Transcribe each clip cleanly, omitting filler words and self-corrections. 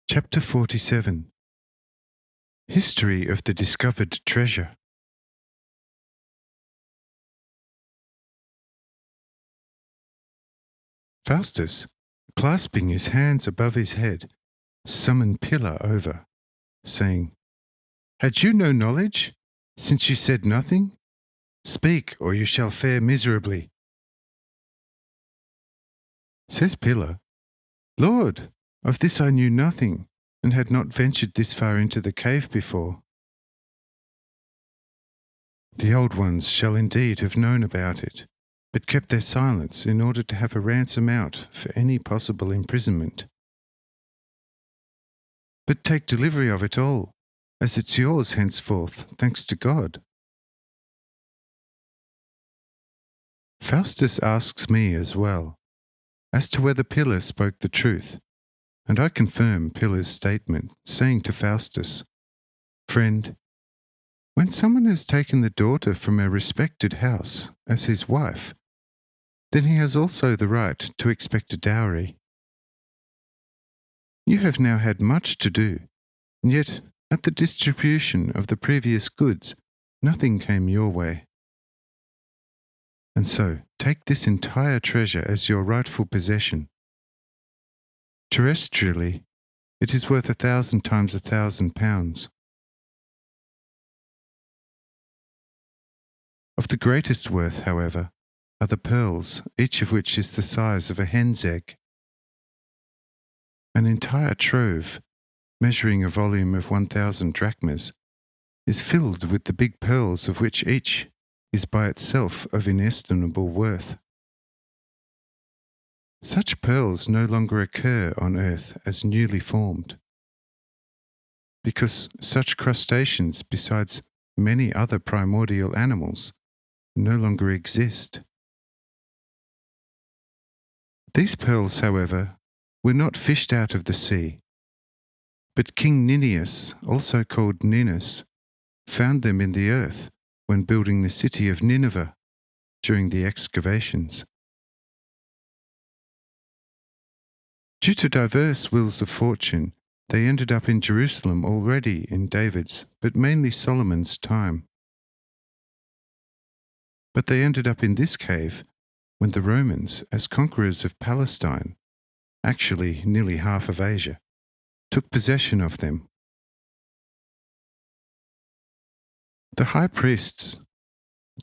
Chapter 47 History of the Discovered Treasure. Faustus, clasping his hands above his head, summoned Pilla over, saying, "Had you no knowledge, since you said nothing? Speak, or you shall fare miserably." Says Pilla, "Lord, of this I knew nothing, and had not ventured this far into the cave before." The old ones shall indeed have known about it, but kept their silence in order to have a ransom out for any possible imprisonment. But take delivery of it all, as it's yours henceforth, thanks to God. Faustus asks me as well, as to whether Pilla spoke the truth, and I confirm Pilla's statement, saying to Faustus, "Friend, when someone has taken the daughter from a respected house as his wife, then he has also the right to expect a dowry. You have now had much to do, and yet at the distribution of the previous goods, nothing came your way. And so take this entire treasure as your rightful possession. Terrestrially, it is worth 1,000 times 1,000 pounds. Of the greatest worth, however, are the pearls, each of which is the size of a hen's egg. An entire trove, measuring a volume of 1,000 drachmas, is filled with the big pearls of which each is by itself of inestimable worth. Such pearls no longer occur on earth as newly formed, because such crustaceans, besides many other primordial animals, no longer exist. These pearls, however, were not fished out of the sea, but King Ninnius, also called Ninus, found them in the earth when building the city of Nineveh during the excavations. Due to diverse wills of fortune, they ended up in Jerusalem already in David's, but mainly Solomon's time. But they ended up in this cave when the Romans, as conquerors of Palestine, actually nearly half of Asia, took possession of them. The high priests,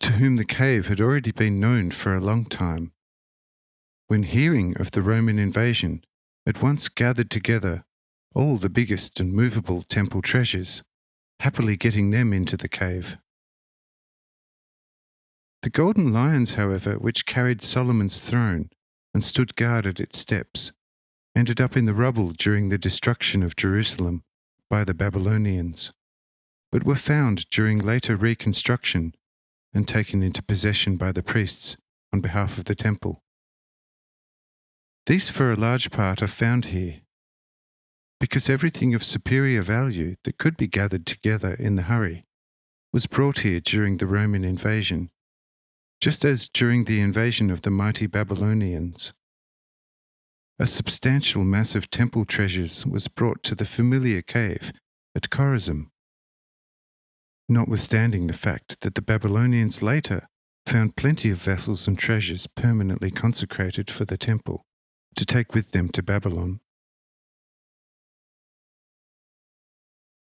to whom the cave had already been known for a long time, when hearing of the Roman invasion, at once gathered together all the biggest and movable temple treasures, happily getting them into the cave. The golden lions, however, which carried Solomon's throne and stood guard at its steps, ended up in the rubble during the destruction of Jerusalem by the Babylonians, but were found during later reconstruction and taken into possession by the priests on behalf of the temple. These for a large part are found here, because everything of superior value that could be gathered together in the hurry was brought here during the Roman invasion, just as during the invasion of the mighty Babylonians. A substantial mass of temple treasures was brought to the familiar cave at Chorazim, notwithstanding the fact that the Babylonians later found plenty of vessels and treasures permanently consecrated for the temple to take with them to Babylon.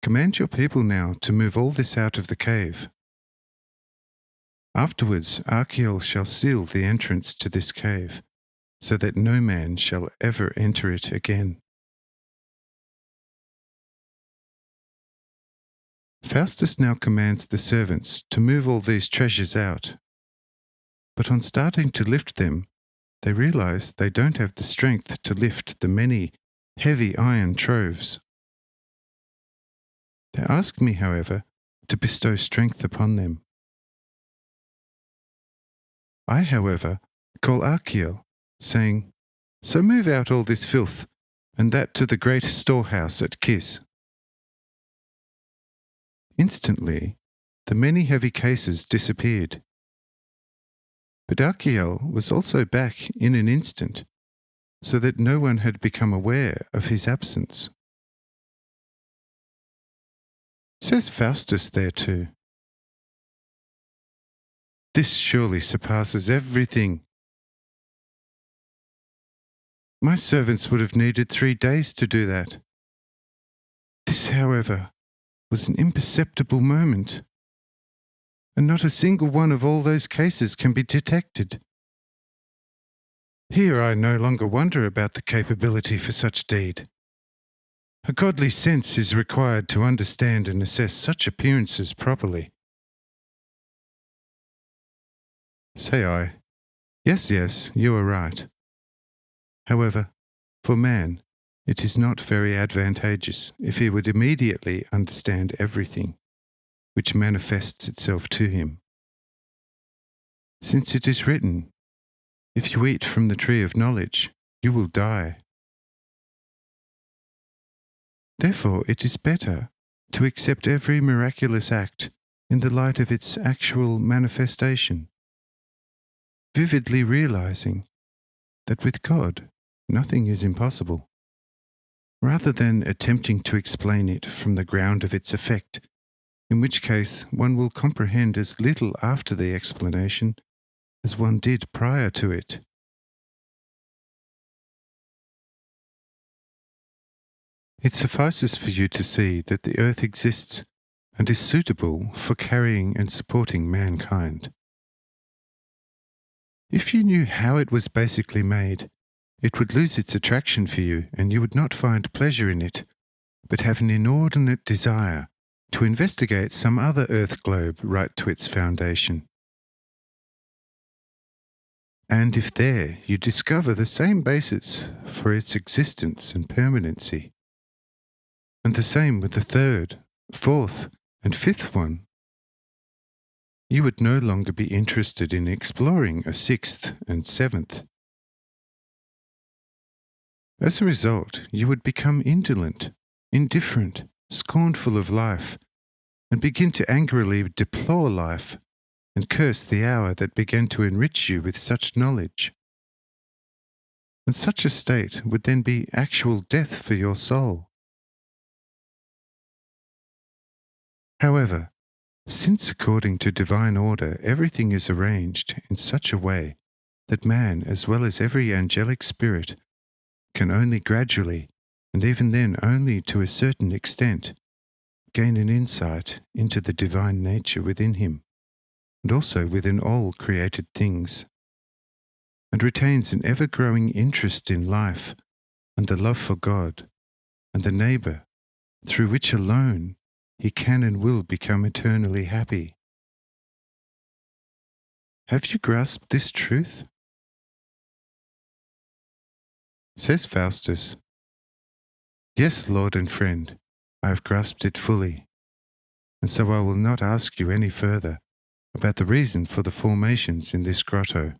Command your people now to move all this out of the cave. Afterwards, Archiel shall seal the entrance to this cave, so that no man shall ever enter it again." Faustus now commands the servants to move all these treasures out, but on starting to lift them, they realize they don't have the strength to lift the many heavy iron troves. They ask me, however, to bestow strength upon them. I, however, call Archiel, saying, "So move out all this filth, and that to the great storehouse at Kis." Instantly, the many heavy cases disappeared. But Archiel was also back in an instant, so that no one had become aware of his absence. Says Faustus there too. This surely surpasses everything. My servants would have needed 3 days to do that. This, however, was an imperceptible moment, and not a single one of all those cases can be detected. Here I no longer wonder about the capability for such deed. A godly sense is required to understand and assess such appearances properly. Say I, yes, yes, you are right. However, for man, it is not very advantageous if he would immediately understand everything which manifests itself to him. Since it is written, if you eat from the tree of knowledge, you will die. Therefore, it is better to accept every miraculous act in the light of its actual manifestation, vividly realizing that with God nothing is impossible, rather than attempting to explain it from the ground of its effect, in which case one will comprehend as little after the explanation as one did prior to it. It suffices for you to see that the earth exists and is suitable for carrying and supporting mankind. If you knew how it was basically made, it would lose its attraction for you, and you would not find pleasure in it, but have an inordinate desire to investigate some other earth globe right to its foundation. And if there you discover the same basis for its existence and permanency, and the same with the third, fourth, and fifth one, you would no longer be interested in exploring a sixth and seventh. As a result, you would become indolent, indifferent, scornful of life, and begin to angrily deplore life and curse the hour that began to enrich you with such knowledge. And such a state would then be actual death for your soul. However, since according to divine order everything is arranged in such a way that man, as well as every angelic spirit, can only gradually, and even then only to a certain extent, gain an insight into the divine nature within him, and also within all created things, and retains an ever-growing interest in life and the love for God and the neighbour, through which alone he can and will become eternally happy. Have you grasped this truth? Says Faustus, yes, Lord and friend, I have grasped it fully, and so I will not ask you any further about the reason for the formations in this grotto.